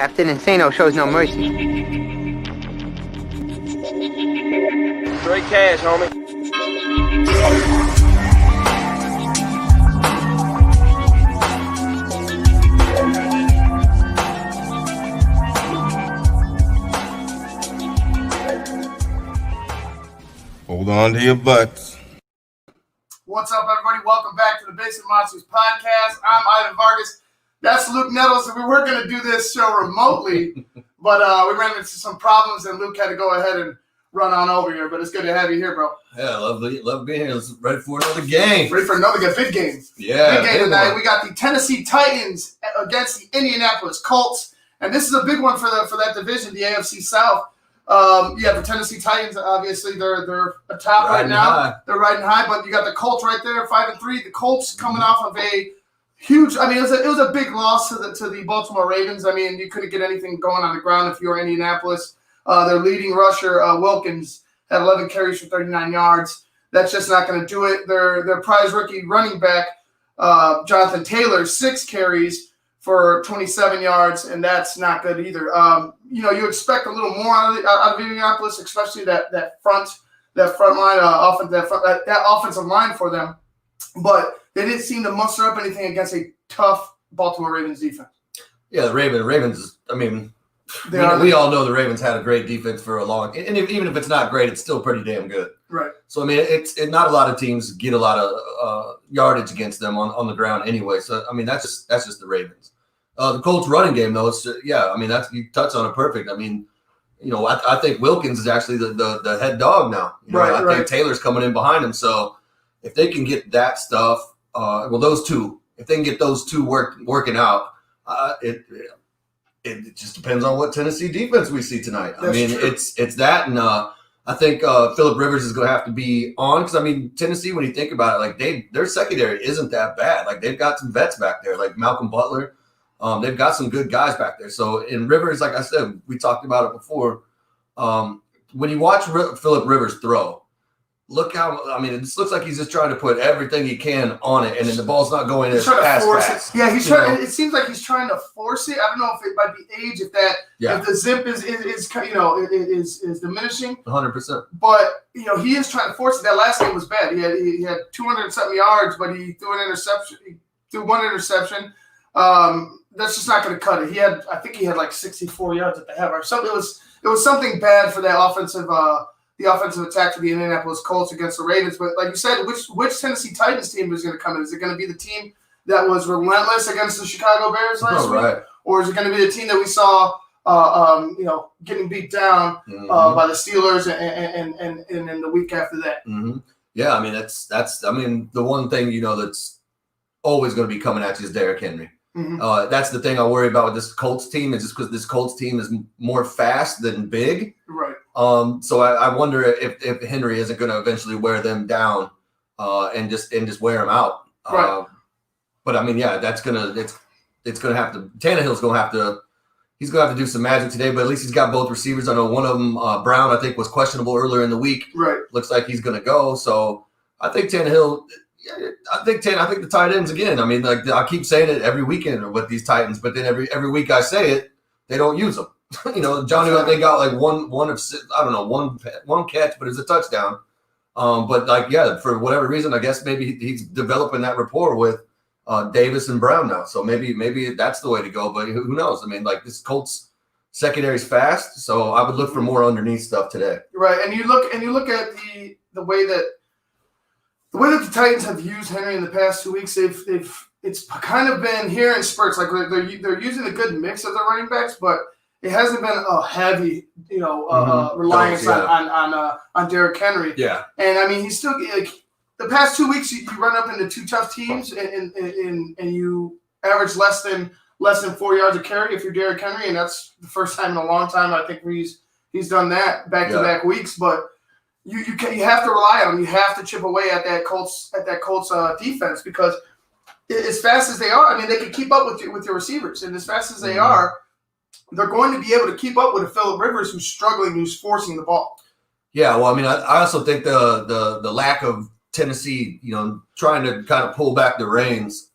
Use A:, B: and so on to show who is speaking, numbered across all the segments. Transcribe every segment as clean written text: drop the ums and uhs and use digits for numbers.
A: Captain Insano shows no mercy.
B: Straight cash, homie.
C: Hold on to your butts.
D: What's up, everybody? Welcome back to the Basic Monsters Podcast. I'm Ivan Vargas. That's Luke Nettles. We were going to do this show remotely, but we ran into some problems, and Luke had to go ahead and run on over here. But it's good to have you here, bro.
E: Yeah, love being here. Let's ready for another game.
D: Ready for another big game.
E: Yeah.
D: Big game tonight. We got the Tennessee Titans against the Indianapolis Colts, and this is a big one for that division, the AFC South. The Tennessee Titans, obviously, they're atop right now.
E: High.
D: They're riding high, but you got the Colts right there, 5-3. The Colts coming off of a huge. I mean, it was a big loss to the Baltimore Ravens. I mean, you couldn't get anything going on the ground if you were Indianapolis. Their leading rusher, Wilkins, had 11 carries for 39 yards. That's just not going to do it. Their prize rookie running back, Jonathan Taylor, 6 carries for 27 yards, and that's not good either. You expect a little more out of Indianapolis, especially that front line, that offensive line for them. But they didn't seem to muster up anything against a tough Baltimore Ravens defense. Yeah,
E: the Ravens. I mean, we all know the Ravens had a great defense for a long, and even if it's not great, it's still pretty damn good.
D: Right.
E: So I mean, it's not a lot of teams get a lot of yardage against them on the ground anyway. So I mean, that's just the Ravens. The Colts running game, though, I mean, you touched on it perfect. I mean, I think Wilkins is actually the head dog now. I think Taylor's coming in behind him. So if they can get that stuff, those two, if they can get those two working out, it just depends on what Tennessee defense we see tonight.
D: That's true.
E: It's that, and I think Phillip Rivers is going to have to be on because, I mean, Tennessee, when you think about it, like their secondary isn't that bad. Like they've got some vets back there, like Malcolm Butler. They've got some good guys back there. So in Rivers, like I said, we talked about it before. When you watch Phillip Rivers throw, look how, I mean, it just looks like he's just trying to put everything he can on it, and then the ball's not going as fast.
D: Yeah, he's trying. It seems like he's trying to force it. I don't know if it might be age, if the zip is diminishing.
E: 100%.
D: But he is trying to force it. That last game was bad. He had 200-something yards, but he threw an interception. He threw one interception. That's just not going to cut it. I think he had like 64 yards at the half. Or something. It was something bad for that offensive attack for the Indianapolis Colts against the Ravens. But like you said, which Tennessee Titans team is going to come in? Is it going to be the team that was relentless against the Chicago Bears last week, or is it going to be the team that we saw, getting beat down by the Steelers and in the week after that?
E: Mm-hmm. Yeah, I mean that's I mean the one thing that's always going to be coming at you is Derrick Henry. Mm-hmm. That's the thing I worry about with this Colts team, is just because this Colts team is more fast than big.
D: Right.
E: So I wonder if Henry isn't going to eventually wear them down and just wear them out.
D: Right.
E: But I mean, yeah, it's gonna have to. Tannehill's gonna have to. He's gonna have to do some magic today. But at least he's got both receivers. I know one of them, Brown, I think was questionable earlier in the week.
D: Right.
E: Looks like he's gonna go. So I think Tannehill. I think the tight ends again. I mean, like I keep saying it every weekend with these Titans, but then every week I say it, they don't use them. Johnny, I think got like one of six, I don't know, one catch, but it's a touchdown. But for whatever reason, I guess maybe he's developing that rapport with Davis and Brown now. So maybe that's the way to go. But who knows? I mean, like this Colts secondary is fast, so I would look for more underneath stuff today.
D: Right, and you look at the way that the Titans have used Henry in the past 2 weeks. It's kind of been here in spurts. Like they're using a good mix of their running backs, but it hasn't been a heavy, reliance on Derrick Henry.
E: Yeah,
D: and I mean he's still like the past 2 weeks. You run up into two tough teams, and you average less than 4 yards a carry if you're Derrick Henry, and that's the first time in a long time I think where he's done that back-to-back weeks, but. You have to rely on them. You have to chip away at that Colts defense, because as fast as they are, I mean, they can keep up with your receivers, and as fast as they are, they're going to be able to keep up with a Phillip Rivers who's struggling, who's forcing the ball.
E: Yeah, well, I mean, I also think the lack of Tennessee, trying to kind of pull back the reins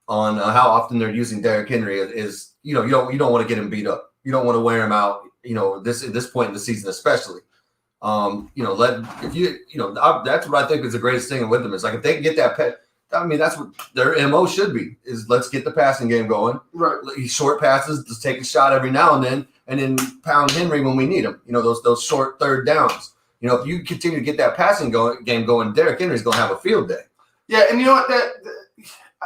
E: on how often they're using Derrick Henry is you don't want to get him beat up. You don't want to wear him out. At this point in the season, especially. That's what I think is the greatest thing with them. Is like if they can get that that's what their MO should be. Is let's get the passing game going.
D: Right.
E: Short passes, just take a shot every now and then pound Henry when we need him. Those short third downs. If you continue to get that passing game going, Derrick Henry's going to have a field day.
D: Yeah, and you know what?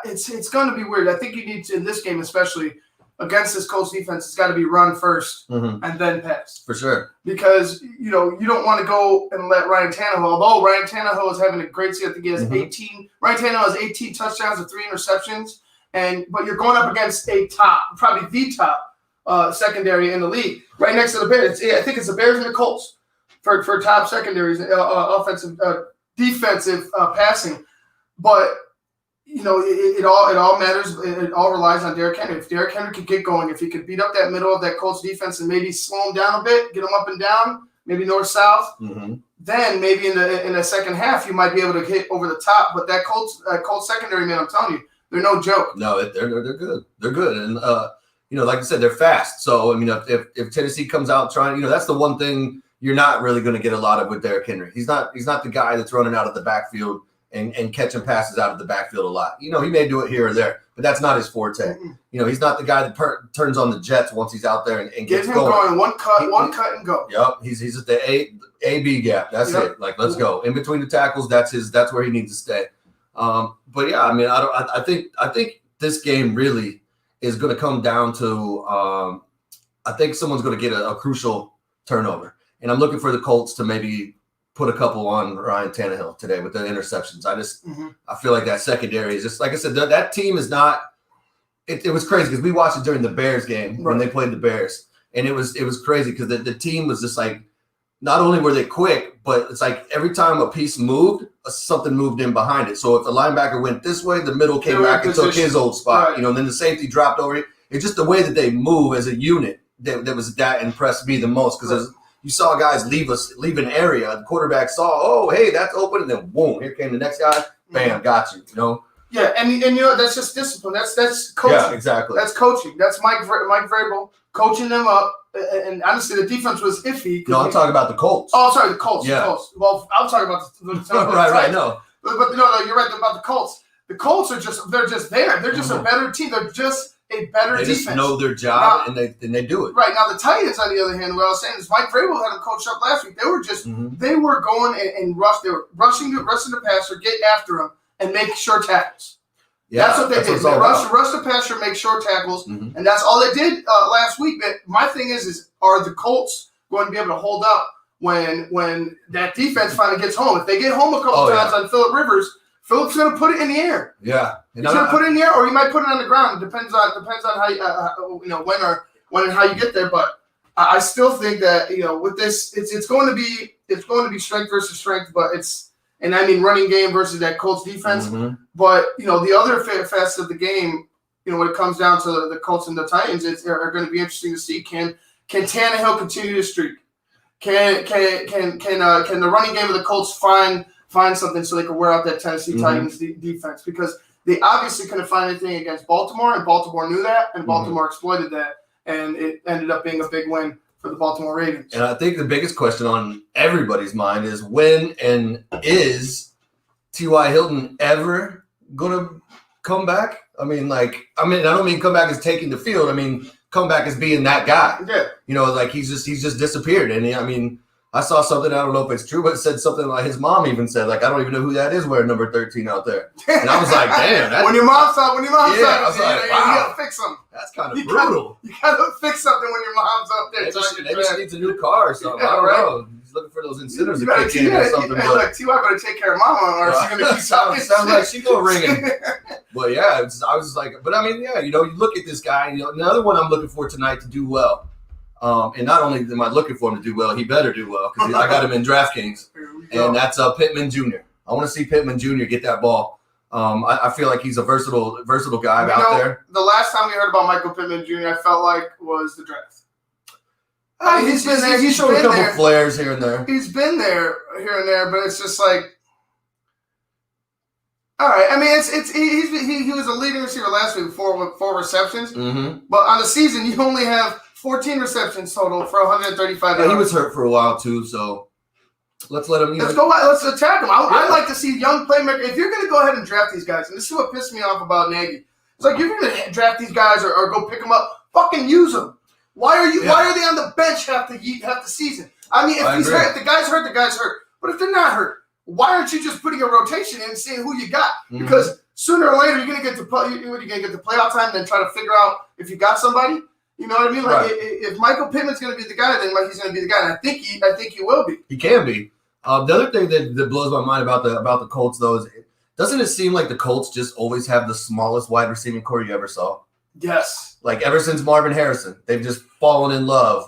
D: It's going to be weird. I think you need to, in this game especially, against this Colts defense, it's got to be run first and then pass.
E: For sure.
D: Because, you don't want to go and let Ryan Tannehill, although Ryan Tannehill is having a great season. I think he has 18. Ryan Tannehill has 18 touchdowns and 3 interceptions. But you're going up against probably the top secondary in the league. Right next to the Bears. I think it's the Bears and the Colts for top secondaries, offensive, defensive passing. But it all matters. It all relies on Derrick Henry. If Derrick Henry could get going, if he could beat up that middle of that Colts defense and maybe slow him down a bit, get him up and down, maybe north-south, then maybe in the second half you might be able to hit over the top. But that Colts secondary, man, I'm telling you, they're no joke.
E: No, they're good. They're good, and like I said, they're fast. So if Tennessee comes out trying, that's the one thing you're not really going to get a lot of with Derrick Henry. He's not the guy that's running out of the backfield and catching passes out of the backfield a lot. He may do it here or there, but that's not his forte. He's not the guy that turns on the jets once he's out there and gets going.
D: One cut and go.
E: Yep, he's at the A-B gap. That's it. Like, let's go. In between the tackles, that's where he needs to stay. But yeah, I think this game really is going to come down to I think someone's going to get a crucial turnover. And I'm looking for the Colts to maybe put a couple on Ryan Tannehill today with the interceptions. I feel like that secondary is just, like I said, that team is not – it was crazy because we watched it during the Bears game when they played the Bears. And it was crazy because the team was just like – not only were they quick, but it's like every time a piece moved, something moved in behind it. So if the linebacker went this way, the middle came back and took his old spot. Right. And then the safety dropped over it. It's just the way that they move as a unit that impressed me the most because you saw guys leave an area. The quarterback saw, oh, hey, that's open, and then boom, here came the next guy. Bam, got you.
D: Yeah, and that's just discipline. That's coaching.
E: Yeah, exactly.
D: That's coaching. That's Mike Vrabel coaching them up. And honestly, the defense was iffy.
E: No, I'm talking about the Colts.
D: Oh, sorry, the Colts.
E: Yeah.
D: The Colts. Well, I'm talking about the
E: right, no.
D: But no, you're right about the Colts. The Colts are just there. They're just a better team. They're just a better defense.
E: They just know their job and they do it.
D: Right. Now the Titans, on the other hand, what I was saying is Mike Vrabel had them coached up last week. They were just they were going and rush. They were rushing the passer, get after him, and make short tackles. Yeah, that's what they did. They rush the passer, make short tackles, and that's all they did last week. But my thing is are the Colts going to be able to hold up when that defense finally gets home? If they get home a couple times on Phillip Rivers, Phillip's going to put it in the air.
E: Yeah,
D: he's going to put it in the air, or he might put it on the ground. It depends on how you, when and how you get there. But I still think that with this, it's going to be strength versus strength, but running game versus that Colts defense. But the other facets of the game, when it comes down to the Colts and the Titans, are going to be interesting to see. Can Tannehill continue to streak? Can the running game of the Colts find something so they can wear out that Tennessee Titans defense? Because they obviously couldn't find anything against Baltimore, and Baltimore knew that, and Baltimore exploited that, and it ended up being a big win for the Baltimore Ravens.
E: And I think the biggest question on everybody's mind is when and is T.Y. Hilton ever going to come back? I don't mean come back as taking the field. I mean, come back as being that guy.
D: Yeah.
E: He's just disappeared. And I saw something, I don't know if it's true, but it said something like his mom even said, I don't even know who that is wearing number 13 out there. And I was like, damn.
D: When your mom's out,
E: I was like, wow.
D: You got to fix them.
E: That's kind of brutal.
D: You got to fix something when your mom's up there.
E: Maybe she needs a new car or something. I don't know. He's looking for those incentives to kick in or something.
D: T.Y. going to take care of mama, or is she going to keep talking?
E: Sounds like she go ringing. But yeah, I was like, but you look at this guy. Another one I'm looking for tonight to do well. And not only am I looking for him to do well, he better do well because I got him in DraftKings, and that's Pittman Jr. I want to see Pittman Jr. get that ball. I feel like he's a versatile guy out there.
D: The last time we heard about Michael Pittman Jr., I felt like was the draft.
E: He's been there. He's shown a couple flares here and there.
D: He's been there here and there, but it's just like All right. I mean, he was a leading receiver last week with four receptions.
E: Mm-hmm.
D: But on the season, you only have 14 receptions total for 135 yards.
E: He was hurt for a while too, so let's let him.
D: Let's attack him. I'd like to see young playmakers. If you're going to go ahead and draft these guys, and this is what pissed me off about Nagy, it's like you're going to draft these guys or go pick them up. Fucking use them. Why are they on the bench half the season? I mean, if the guy's hurt, the guy's hurt. But if they're not hurt, why aren't you just putting a rotation in and seeing who you got?
E: Mm-hmm.
D: Because sooner or later you're going to get to playoff time and then try to figure out if you got somebody. You know what I mean? Like if Michael Pittman's going to be the guy, then he's going to be the guy. And I think he will be.
E: He can be. The other thing that blows my mind about the Colts though is, doesn't it seem like the Colts just always have the smallest wide receiving core you ever saw?
D: Yes.
E: Like ever since Marvin Harrison, they've just fallen in love.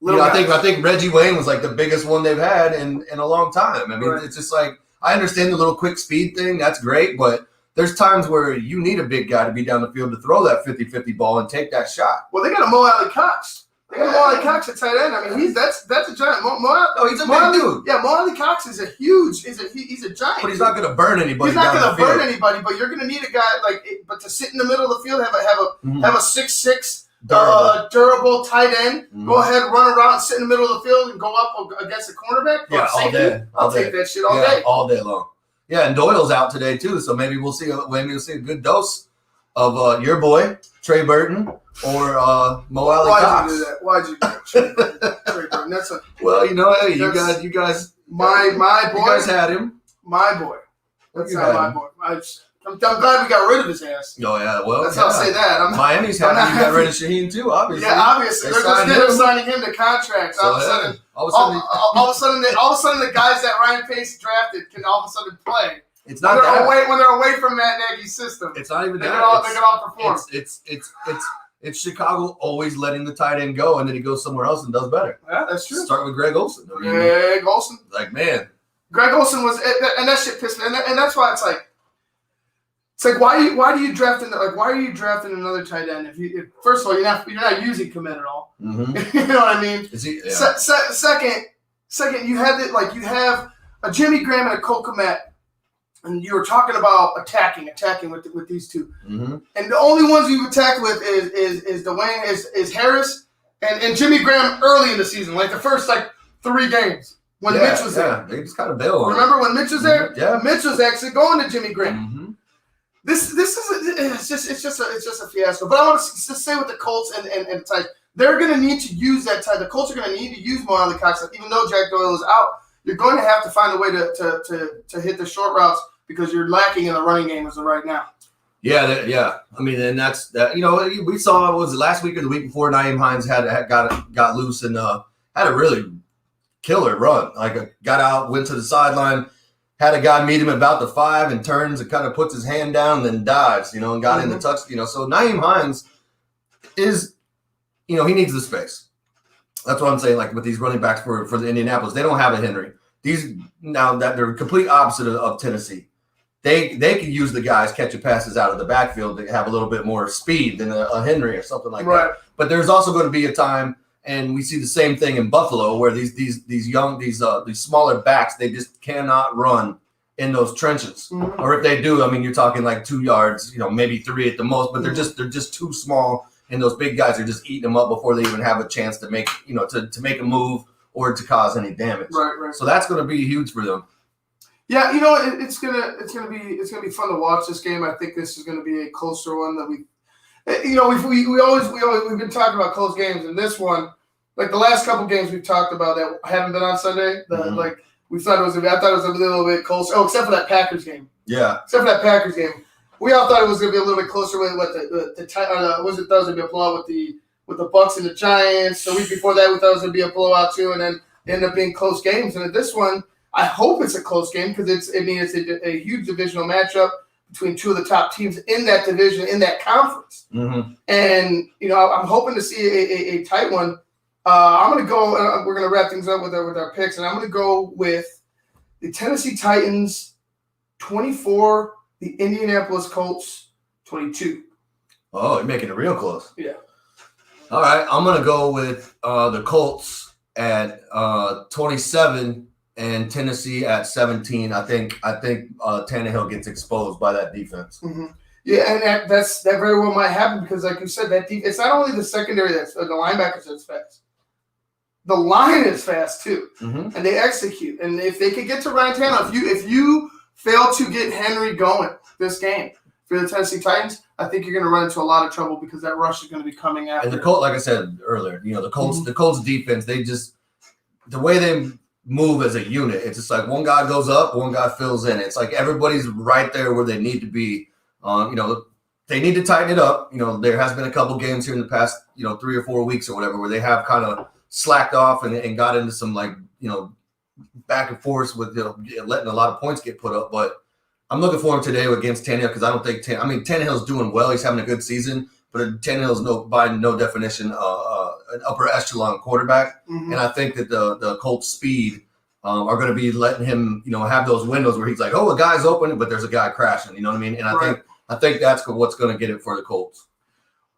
E: I think Reggie Wayne was like the biggest one they've had in a long time. I mean, It's just like, I understand the little quick speed thing. That's great. But there's times where you need a big guy to be down the field to throw that 50-50 ball and take that shot.
D: Well, they got a Mo Alley Cox. They got Mo Alley Cox at tight end. I mean, that's a giant.
E: He's a big dude.
D: Yeah, Mo Alley Cox is he's a giant.
E: But he's not going to burn anybody.
D: He's not going to burn anybody. But you're going to need a guy but to sit in the middle of the field, have a 6'6". Durable tight end. Mm-hmm. Go ahead, run around, sit in the middle of the field, and go up against a cornerback.
E: Yeah, all day.
D: I'll take that shit all day.
E: All day long. Yeah, and Doyle's out today too, so maybe we'll see a good dose of your boy Trey Burton or Mo Alley Cox.
D: Why'd you do that? Trey Burton. That's
E: well, hey, you guys,
D: my boy.
E: You guys had him.
D: My boy. That's not my boy. I'm glad we got rid of his ass.
E: Oh, yeah. Well,
D: that's how I say that.
E: Miami's happy you got rid of Shaheen, too, obviously.
D: Yeah, obviously. They're just signing him to contracts. All of a sudden, the guys that Ryan Pace drafted can all of a sudden play.
E: It's not
D: when they're away from Matt Nagy's system.
E: It's not even
D: they can all perform.
E: It's Chicago always letting the tight end go, and then he goes somewhere else and does better.
D: Yeah, that's true.
E: Start with Greg Olsen.
D: Greg Olsen.
E: Like, man.
D: Greg Olsen was – and that shit pissed me. And that's why it's like – why are you drafting another tight end if first of all you're not using Kmet at all?
E: Mm-hmm.
D: You know what I mean?
E: Yeah.
D: Second, you have a Jimmy Graham and a Cole Kmet, and you were talking about attacking with these two,
E: mm-hmm.
D: and the only ones you've attacked with is Dwayne is Harris and Jimmy Graham early in the season, like the first 3 games when Mitch was there.
E: They just kind of bail on.
D: Remember when Mitch was there?
E: Yeah,
D: Mitch was actually going to Jimmy Graham.
E: Mm-hmm.
D: This is it's just a fiasco. But I want to just say with the Colts and Titans, they're going to need to use that tight. The Colts are going to need to use Mo Alley Cox. Even though Jack Doyle is out, you're going to have to find a way to hit the short routes because you're lacking in the running game as of right now.
E: Yeah. I mean, and that's that. We saw was it last week or the week before Nyheim Hines got loose and had a really killer run. Got out, went to the sideline. Had a guy meet him about the 5 and turns and kind of puts his hand down and then dives, and got in the touch, So Nyheim Hines is, he needs the space. That's what I'm saying, with these running backs for the Indianapolis. They don't have a Henry. Now that they're complete opposite of Tennessee. They can use the guys catching passes out of the backfield to have a little bit more speed than a Henry or something like that. But there's also going to be a time, and we see the same thing in Buffalo, where these smaller backs, they just cannot run in those trenches.
D: Mm-hmm.
E: Or if they do, I mean, you're talking 2 yards, maybe 3 at the most. But they're just too small, and those big guys are just eating them up before they even have a chance to make to make a move or to cause any damage.
D: Right.
E: So that's going to be huge for them.
D: Yeah, it's gonna be fun to watch this game. I think this is going to be a closer one that we've been talking about close games, and this one, the last couple games we've talked about that haven't been on Sunday, we thought I thought it was a little bit closer. Oh, except for that Packers game.
E: Yeah.
D: Except for that Packers game, we all thought it was going to be a little bit closer with what the thought it was going to be a blowout with the Bucs and the Giants. The week before that, we thought it was going to be a blowout too, and then it ended up being close games. And in this one, I hope it's a close game because it's a huge divisional matchup between two of the top teams in that division, in that conference.
E: Mm-hmm.
D: And, I'm hoping to see a tight one. I'm going to go – we're going to wrap things up with our picks, and I'm going to go with the Tennessee Titans 24, the Indianapolis Colts 22.
E: Oh, you're making it real close.
D: Yeah.
E: All right, I'm going to go with the Colts at 27, and Tennessee at 17. I think Tannehill gets exposed by that defense.
D: Mm-hmm. Yeah, and that very well might happen because, like you said, it's not only the secondary the linebackers that's fast. The line is fast too, and they execute. And if they could get to Ryan Tannehill, if you fail to get Henry going this game for the Tennessee Titans, I think you're going to run into a lot of trouble because that rush is going to be coming after.
E: And the Colts, like I said earlier, the Colts defense, they just the way they move as a unit, it's just like one guy goes up, one guy fills in. It's like everybody's right there where they need to be. They need to tighten it up. There has been a couple games here in the past, 3 or 4 weeks or whatever, where they have kind of slacked off and got into some back and forth with letting a lot of points get put up. But I'm looking for him today against Tannehill because I don't think Tannehill's doing well. He's having a good season, but Tannehill's by no definition an upper echelon quarterback. And I think that the Colts speed are going to be letting him have those windows where he's like, oh, a guy's open, but there's a guy crashing. You know what I mean? And I think that's what's going to get it for the Colts.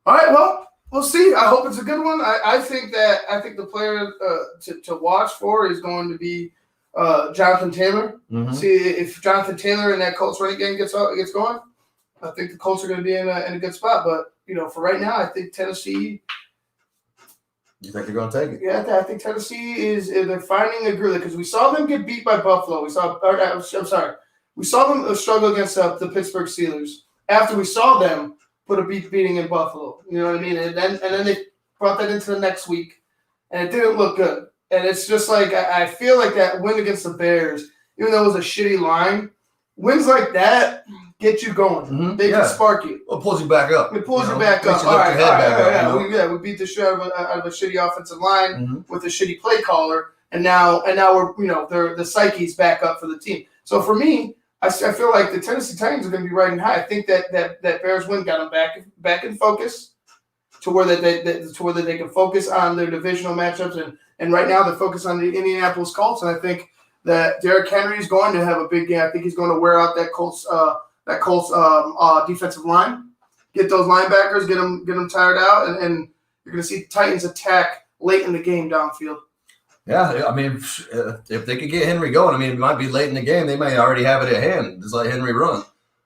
D: All right, well, we'll see. I hope it's a good one. I think the player to watch for is going to be Jonathan Taylor. See if Jonathan Taylor and that Colts running game gets going. I think the Colts are going to be in a good spot. But for right now, I think Tennessee.
E: You think they're going to take it?
D: Yeah, I think Tennessee they're finding a groove because we saw them get beat by Buffalo. We saw them struggle against the Pittsburgh Steelers after we saw them put a beating in Buffalo. You know what I mean? And then they brought that into the next week, and it didn't look good. And it's just like I feel like that win against the Bears, even though it was a shitty line, wins like that get you going. They can spark you.
E: Well, it pulls you back up.
D: It pulls you back up. All right. We beat the shit out of a shitty offensive line with a shitty play caller, and now we're the psyche's back up for the team. So for me, I feel like the Tennessee Titans are going to be riding high. I think that Bears win got them back in focus to where they can focus on their divisional matchups, and right now they're focused on the Indianapolis Colts, and I think that Derrick Henry is going to have a big game. I think he's going to wear out that Colts defensive line, get those linebackers, get them tired out, and you're going to see the Titans attack late in the game downfield.
E: Yeah, I mean, if they could get Henry going, it might be late in the game. They may already have it at hand, just let Henry run.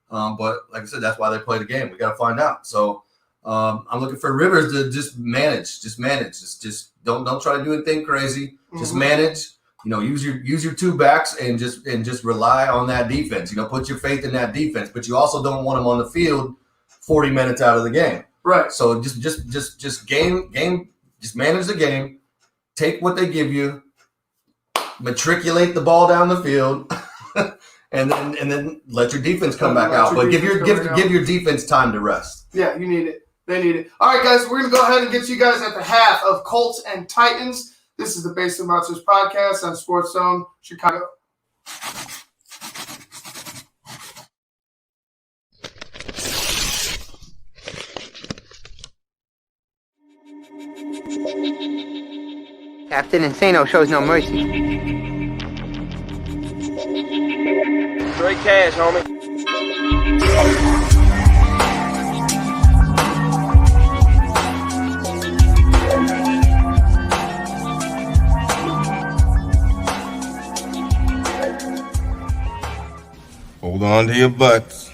E: But like I said, that's why they play the game. We got to find out. So I'm looking for Rivers to just manage. Just don't try to do anything crazy. Just manage. Use your two backs and just rely on that defense. Put your faith in that defense, but you also don't want them on the field 40 minutes out of the game. Right. So just manage the game. Take what they give you, matriculate the ball down the field, and then let your defense come back out. But give your defense time to rest. Yeah, you need it. They need it. All right, guys, we're gonna go ahead and get you guys at the half of Colts and Titans. This is the Basement Monsters podcast on SportsZone Chicago.
A: Captain Insano shows no mercy.
B: Straight cash, homie.
C: Hold on to your butts.